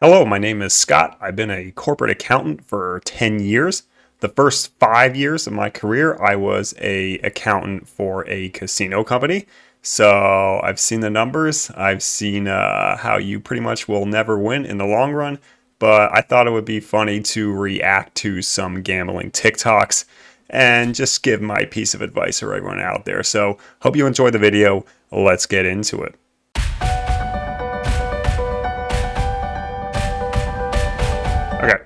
Hello, my name is Scott. I've been a corporate accountant for 10 years. The first 5 years of my career, I was a accountant for a casino company. So I've seen the numbers. I've seen how you pretty much will never win in the long run. But I thought it would be funny to react to some gambling TikToks and just give my piece of advice for everyone out there. So hope you enjoy the video. Let's get into it. Okay,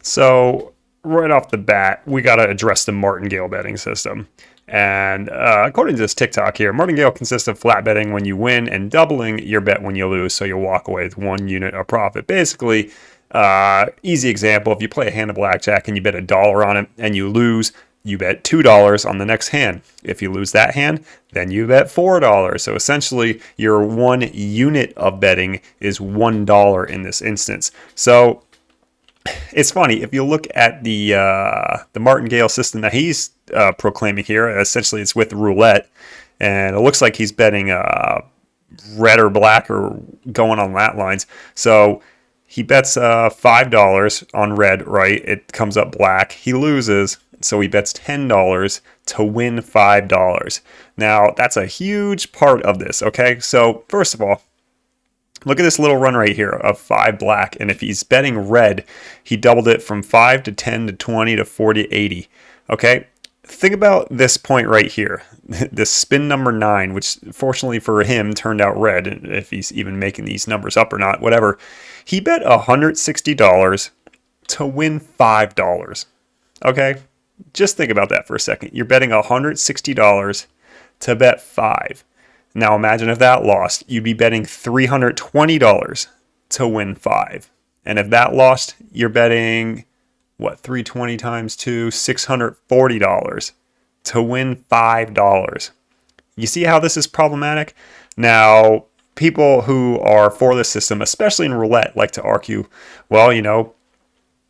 so right off the bat, we got to address the martingale betting system. And according to this TikTok here, martingale consists of flat betting when you win and doubling your bet when you lose. So you'll walk away with 1 unit of profit. Basically, easy example, if you play a hand of blackjack and you bet $1 on it and you lose, you bet $2 on the next hand. If you lose that hand, then you bet $4. So essentially, your 1 unit of betting is $1 in this instance. So it's funny if you look at the martingale system that he's proclaiming here. Essentially, it's with roulette, and it looks like he's betting red or black or going on that lines. So he bets $5 on red, right? It comes up black. He loses, so he bets $10 to win $5. Now that's a huge part of this. Okay, so first of all, look at this little run right here of 5 black, and if he's betting red, he doubled it from 5 to 10 to 20 to 40 to 80. Okay, think about this point right here. This spin number 9, which fortunately for him turned out red, if he's even making these numbers up or not, whatever. He bet $160 to win $5. Okay, just think about that for a second. You're betting $160 to bet 5. Now imagine if that lost, you'd be betting $320 to win 5. And if that lost, you're betting, what, 320 times 2, $640 to win $5. You see how this is problematic? Now, people who are for this system, especially in roulette, like to argue, well,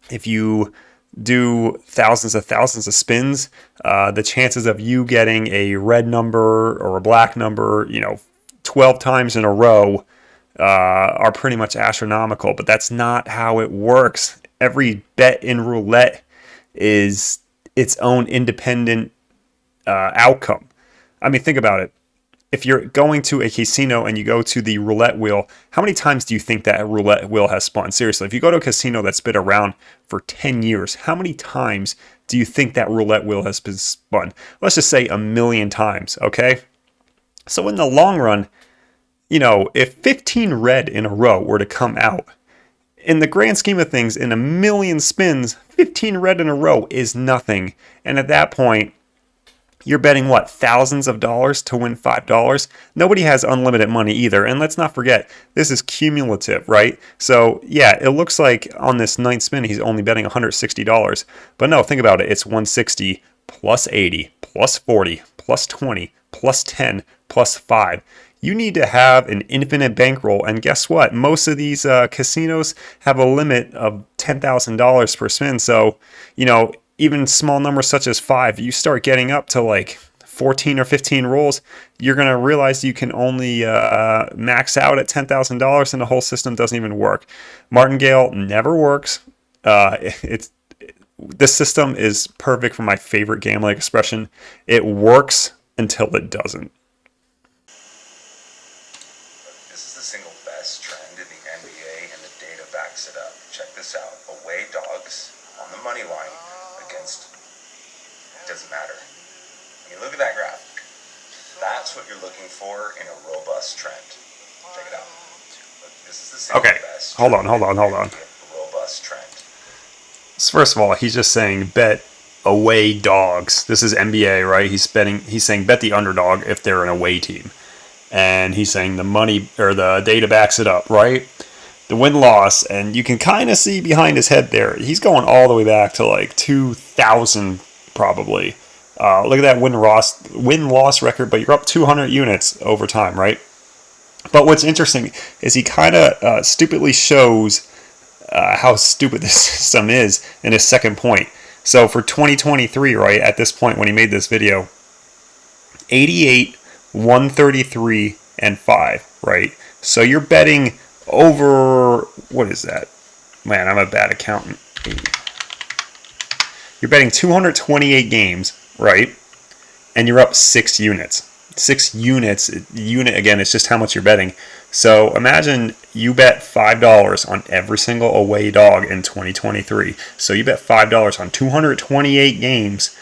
if you do thousands of spins, the chances of you getting a red number or a black number, 12 times in a row are pretty much astronomical. But that's not how it works. Every bet in roulette is its own independent outcome. I mean, think about it. If you're going to a casino and you go to the roulette wheel, how many times do you think that roulette wheel has spun? Seriously, if you go to a casino that's been around for 10 years, how many times do you think that roulette wheel has been spun? Let's just say 1,000,000 times, okay? So in the long run, if 15 red in a row were to come out, in the grand scheme of things, in 1,000,000 spins, 15 red in a row is nothing. And at that point, you're betting, what, thousands of dollars to win $5? Nobody has unlimited money either. And let's not forget, this is cumulative, right? So, yeah, it looks like on this ninth spin, he's only betting $160. But no, think about it. It's 160 plus 80 plus 40 plus 20 plus 10 plus 5. You need to have an infinite bankroll. And guess what? Most of these casinos have a limit of $10,000 per spin. So, even small numbers such as 5, you start getting up to like 14 or 15 rolls, you're going to realize you can only max out at $10,000 and the whole system doesn't even work. Martingale never works. This system is perfect for my favorite gambling expression. It works until it doesn't. This is the single best trend in the NBA, and the data backs it up. Check this out. Away dogs on the money line against, doesn't matter. I mean, look at that graphic. That's what you're looking for in a robust trend. Check it out. Look, this is the single best. Hold on. Robust trend. So first of all, he's just saying bet away dogs. This is NBA, right? He's saying bet the underdog if they're an away team. And he's saying the money or the data backs it up, right? The win-loss, and you can kind of see behind his head there, he's going all the way back to like 2000 probably. Look at that win-loss record, but you're up 200 units over time, right? But what's interesting is he kind of stupidly shows how stupid this system is in his second point. So for 2023, right, at this point when he made this video, 88, 133, and 5, right? So you're betting over what is that? Man, I'm a bad accountant. You're betting 228 games, right? And you're up 6 units. 6 units. Unit, again, it's just how much you're betting. So imagine you bet $5 on every single away dog in 2023. So you bet $5 on 228 games,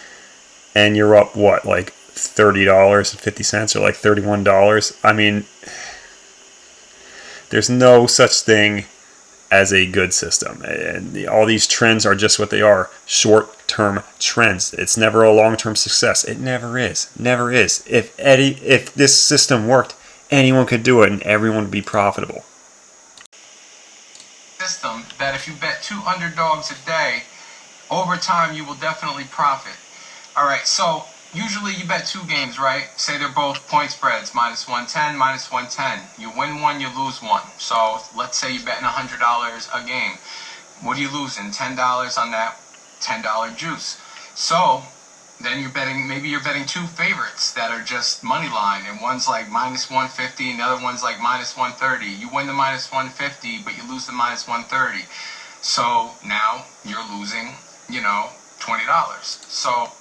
and you're up, what, like $30.50 or like $31? I mean, there's no such thing as a good system. And all these trends are just what they are, short-term trends. It's never a long-term success. It never is. Never is. If this system worked, anyone could do it and everyone would be profitable. System that if you bet 2 underdogs a day, over time you will definitely profit. All right, so usually you bet 2 games, right? Say they're both point spreads, minus 110, minus 110. You win one, you lose one. So let's say you're betting $100 a game. What are you losing? $10 on that $10 juice. So then maybe you're betting 2 favorites that are just money line, and one's like minus 150 and the other one's like minus 130. You win the minus 150, but you lose the minus 130. So now you're losing, $20. So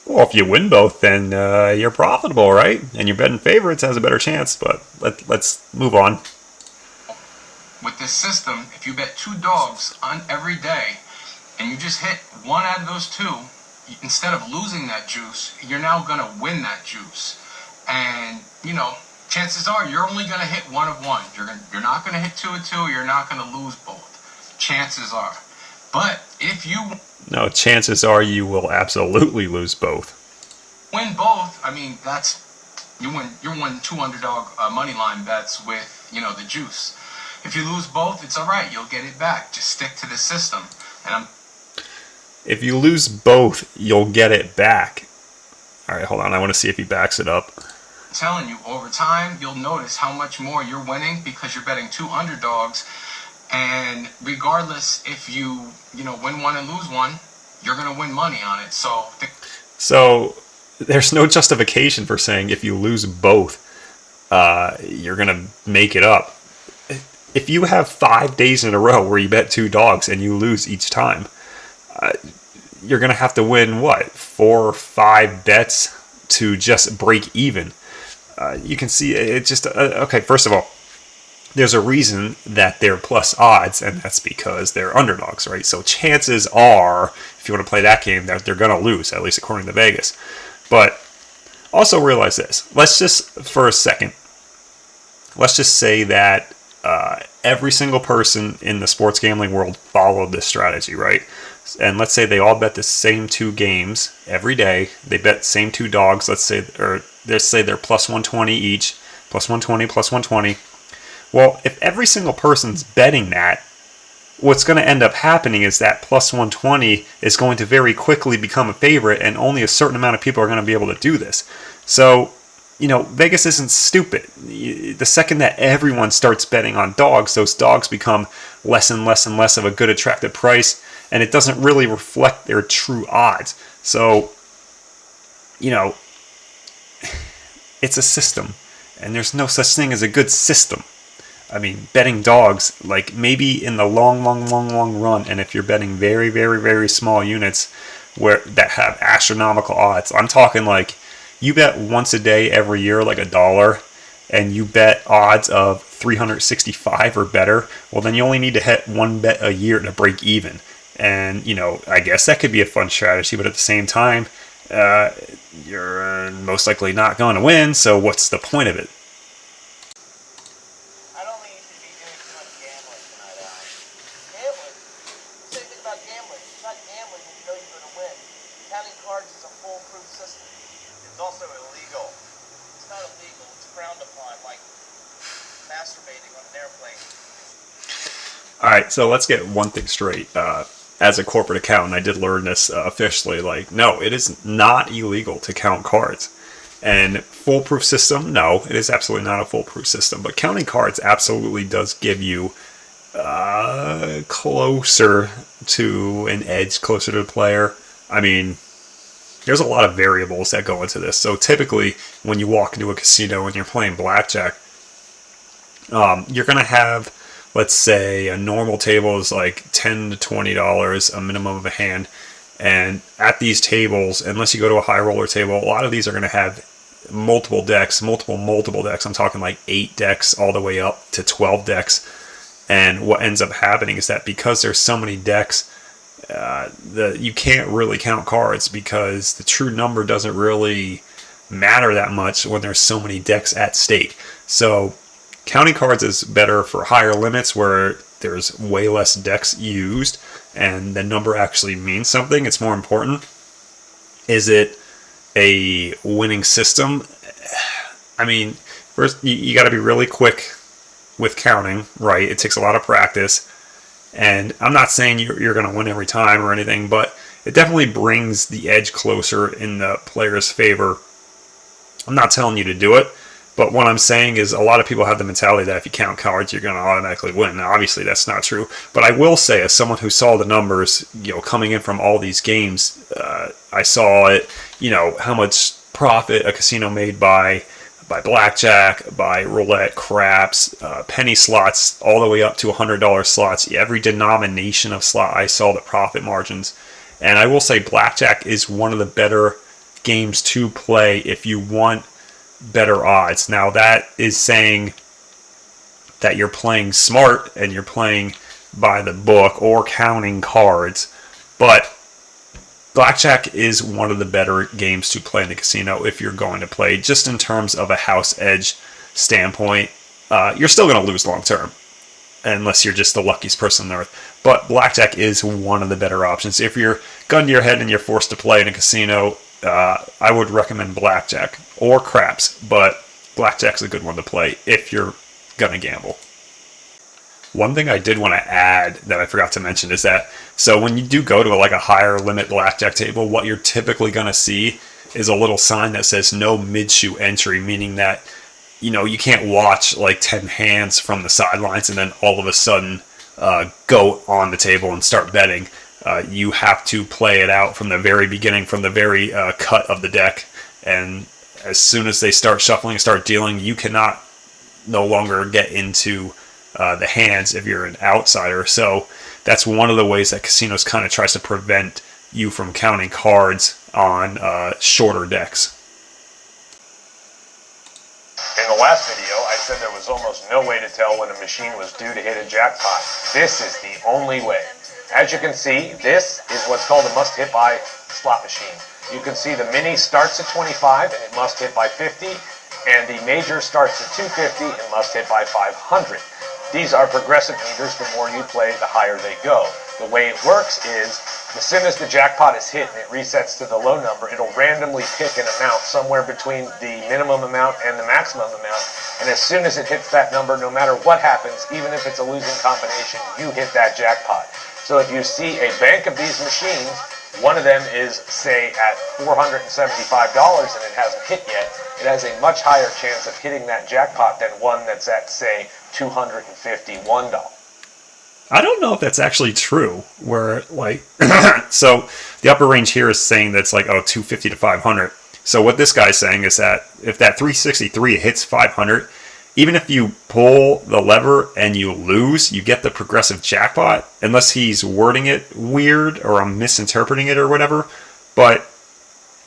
Well, if you win both, then you're profitable, right? And your betting favorites has a better chance. But let's move on. with this system, if you bet 2 dogs on every day and you just hit one out of those 2, instead of losing that juice, you're now going to win that juice. And, chances are you're only going to hit 1 of 1. You're not going to hit 2 of 2. You're not going to lose both. Chances are. But if you No, chances are you will absolutely lose both. win both, you win 2 underdog money line bets with, the juice. If you lose both, it's all right. You'll get it back. Just stick to the system. And If you lose both, you'll get it back. All right, hold on. I want to see if he backs it up. telling you, over time, you'll notice how much more you're winning because you're betting 2 underdogs. And regardless if you win one and lose one, you're going to win money on it. So there's no justification for saying if you lose both, you're going to make it up. If you have 5 days in a row where you bet 2 dogs and you lose each time, you're going to have to win, 4 or 5 bets to just break even. You can see it just, okay, first of all, there's a reason that they're plus odds, and that's because they're underdogs, right? So chances are, if you want to play that game, that they're going to lose, at least according to Vegas. But also realize this. Let's just, for a second, let's just say that every single person in the sports gambling world followed this strategy, right? And let's say they all bet the same 2 games every day. They bet the same 2 dogs. Let's say they're plus 120 each, plus 120, plus 120. Well, if every single person's betting that, what's going to end up happening is that plus 120 is going to very quickly become a favorite, and only a certain amount of people are going to be able to do this. So, Vegas isn't stupid. The second that everyone starts betting on dogs, those dogs become less and less and less of a good attractive price, and it doesn't really reflect their true odds. So, it's a system, and there's no such thing as a good system. Betting dogs, like maybe in the long run, and if you're betting very, very, very small units that have astronomical odds, I'm talking like you bet once a day every year, like $1, and you bet odds of 365 or better, well, then you only need to hit 1 bet a year to break even. And, I guess that could be a fun strategy, but at the same time, you're most likely not going to win, so what's the point of it? I don't think you should be doing too much gambling tonight, Alan. Gambling? Same thing about gambling. It's not gambling when you know you're going to win. Counting cards is a foolproof system. It's also illegal. It's not illegal. It's frowned upon, like masturbating on an airplane. All right, so let's get one thing straight. As a corporate accountant, I did learn this officially. No, it is not illegal to count cards. And foolproof system, no, it is absolutely not a foolproof system. But counting cards absolutely does give you closer to an edge, closer to the player. There's a lot of variables that go into this. So typically, when you walk into a casino and you're playing blackjack, you're going to have let's say a normal table is like $10 to $20, a minimum of a hand. And at these tables, unless you go to a high roller table, a lot of these are going to have multiple decks, multiple decks. I'm talking like 8 decks all the way up to 12 decks. And what ends up happening is that because there's so many decks, you can't really count cards, because the true number doesn't really matter that much when there's so many decks at stake. So counting cards is better for higher limits where there's way less decks used and the number actually means something. It's more important. Is it a winning system? I mean, first you got to be really quick with counting, right? It takes a lot of practice. And I'm not saying you're going to win every time or anything, but it definitely brings the edge closer in the player's favor. I'm not telling you to do it, but what I'm saying is a lot of people have the mentality that if you count cards, you're going to automatically win. Now, obviously, that's not true. But I will say, as someone who saw the numbers, coming in from all these games, I saw it, how much profit a casino made by blackjack, by roulette, craps, penny slots, all the way up to $100 slots. Every denomination of slot, I saw the profit margins. And I will say blackjack is one of the better games to play if you want better odds. Now, that is saying that you're playing smart and you're playing by the book or counting cards. But blackjack is one of the better games to play in the casino if you're going to play, just in terms of a house edge standpoint. You're still going to lose long term, unless you're just the luckiest person on earth. But blackjack is one of the better options. If you're gun to your head and you're forced to play in a casino, I would recommend blackjack or craps, but blackjack's a good one to play if you're going to gamble. One thing I did want to add that I forgot to mention is that, so when you do go to a higher limit blackjack table, what you're typically going to see is a little sign that says no mid-shoe entry, meaning that, you can't watch 10 hands from the sidelines and then all of a sudden go on the table and start betting. You have to play it out from the very beginning, from the very cut of the deck. And as soon as they start shuffling and start dealing, you cannot no longer get into the hands if you're an outsider. So that's one of the ways that casinos kind of tries to prevent you from counting cards on shorter decks. In the last video, I said there was almost no way to tell when a machine was due to hit a jackpot. This is the only way. As you can see, this is what's called a must-hit by slot machine. You can see the mini starts at 25 and it must hit by 50, and the major starts at 250 and must hit by 500. These are progressive meters. The more you play, the higher they go. The way it works is, as soon as the jackpot is hit and it resets to the low number, it'll randomly pick an amount somewhere between the minimum amount and the maximum amount. And as soon as it hits that number, no matter what happens, even if it's a losing combination, you hit that jackpot. So if you see a bank of these machines, one of them is, say, at $475 and it hasn't hit yet, it has a much higher chance of hitting that jackpot than one that's at, say, $251. I don't know if that's actually true, where so the upper range here is saying that's $250 to $500. So what this guy's saying is that if that 363 hits 500, even if you pull the lever and you lose, you get the progressive jackpot, unless he's wording it weird or I'm misinterpreting it or whatever. But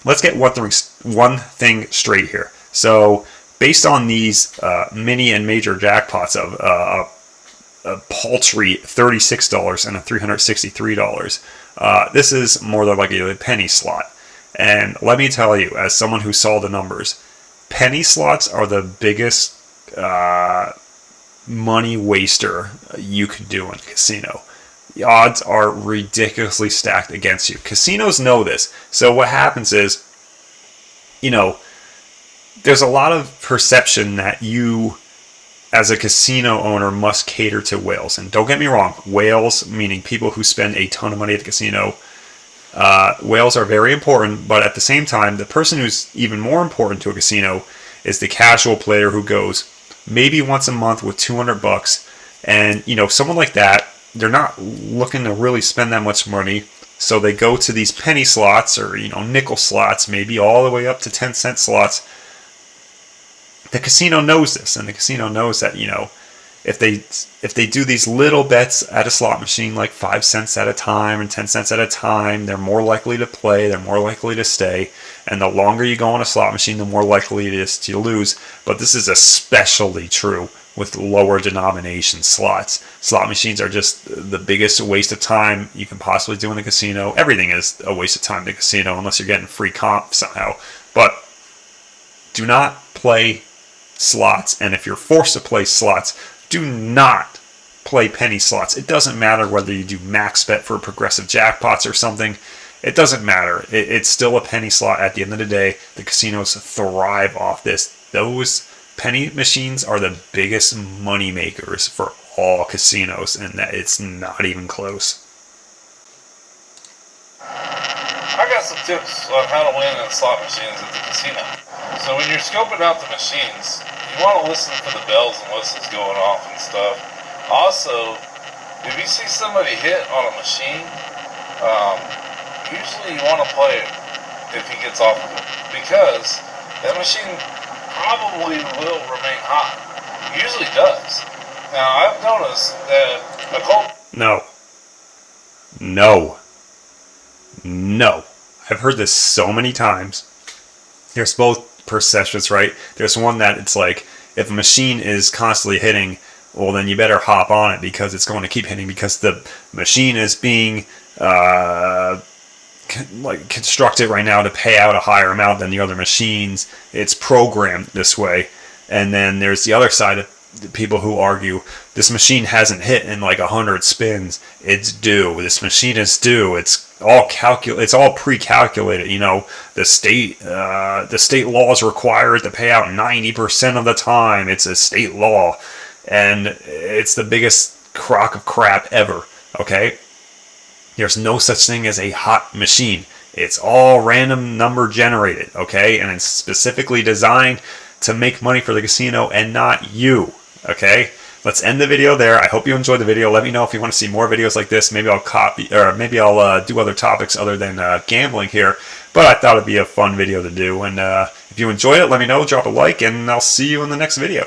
let's get one thing straight here. So based on these mini and major jackpots of a paltry $36 and a $363, this is more than likely a penny slot. And let me tell you, as someone who saw the numbers, penny slots are the biggest money waster you could do in a casino. The odds are ridiculously stacked against you. Casinos know this. So what happens is, there's a lot of perception that you, as a casino owner, must cater to whales. And don't get me wrong, whales, meaning people who spend a ton of money at the casino, whales are very important. But at the same time, the person who's even more important to a casino is the casual player who goes maybe once a month with $200. And, someone like that, they're not looking to really spend that much money. So they go to these penny slots or, nickel slots, maybe all the way up to 10-cent slots. The casino knows this, and the casino knows that, if they do these little bets at a slot machine, like 5 cents at a time and 10 cents at a time, they're more likely to play, they're more likely to stay, and the longer you go on a slot machine, the more likely it is to lose. But this is especially true with lower denomination slots. Slot machines are just the biggest waste of time you can possibly do in the casino. Everything is a waste of time in the casino unless you're getting free comp somehow. But do not play slots, and if you're forced to play slots, do not play penny slots. It doesn't matter whether you do max bet for progressive jackpots or something. It doesn't matter. It's still a penny slot at the end of the day. The casinos thrive off this. Those penny machines are the biggest money makers for all casinos, and that it's not even close. I got some tips on how to win in slot machines at the casino. So when you're scoping out the machines, you want to listen for the bells and whistles going off and stuff. Also, if you see somebody hit on a machine, usually you want to play it if he gets off of it, because that machine probably will remain hot. It usually does. Now, I've noticed that a cold... No. I've heard this so many times. There's both perceptions, right? There's one that it's like, if a machine is constantly hitting, well, then you better hop on it because it's going to keep hitting, because the machine is being constructed right now to pay out a higher amount than the other machines. It's programmed this way. And then there's the other side of the people who argue this machine hasn't hit in like 100 spins. It's due. This machine is due. It's all It's all pre-calculated. You know, the state laws require it to pay out 90% of the time. It's a state law, and it's the biggest crock of crap ever. Okay. There's no such thing as a hot machine. It's all random number generated, okay? And it's specifically designed to make money for the casino and not you, okay? Let's end the video there. I hope you enjoyed the video. Let me know if you want to see more videos like this. Maybe I'll do other topics other than gambling here. But I thought it'd be a fun video to do. And if you enjoyed it, let me know. Drop a like, and I'll see you in the next video.